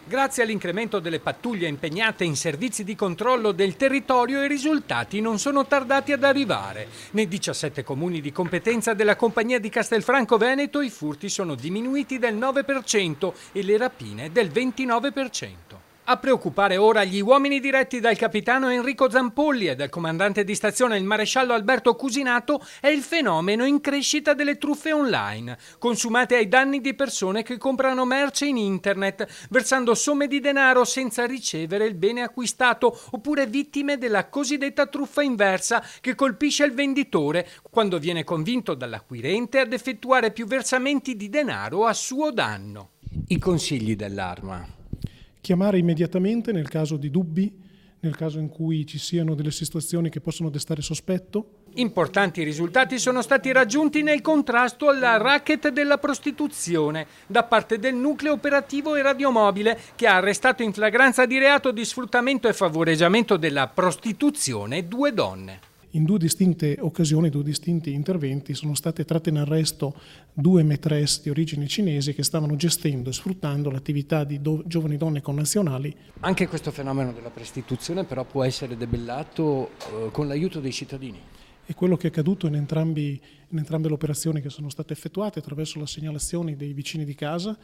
Grazie all'incremento delle pattuglie impegnate in servizi di controllo del territorio, i risultati non sono tardati ad arrivare. Nei 17 comuni di competenza della Compagnia di Castelfranco Veneto i furti sono diminuiti del 9% e le rapine del 29%. A preoccupare ora gli uomini diretti dal capitano Enrico Zampolli e dal comandante di stazione il maresciallo Alberto Cusinato è il fenomeno in crescita delle truffe online, consumate ai danni di persone che comprano merce in internet, versando somme di denaro senza ricevere il bene acquistato, oppure vittime della cosiddetta truffa inversa che colpisce il venditore quando viene convinto dall'acquirente ad effettuare più versamenti di denaro a suo danno. I consigli dell'Arma. Chiamare immediatamente nel caso di dubbi, nel caso in cui ci siano delle situazioni che possono destare sospetto. Importanti risultati sono stati raggiunti nel contrasto al racket della prostituzione da parte del nucleo operativo e radiomobile, che ha arrestato in flagranza di reato di sfruttamento e favoreggiamento della prostituzione 2 donne. In 2 distinte occasioni, 2 distinti interventi, sono state tratte in arresto 2 maîtresse di origine cinese che stavano gestendo e sfruttando l'attività di giovani donne connazionali. Anche questo fenomeno della prostituzione però può essere debellato con l'aiuto dei cittadini. E quello che è accaduto in entrambe le operazioni che sono state effettuate attraverso la segnalazione dei vicini di casa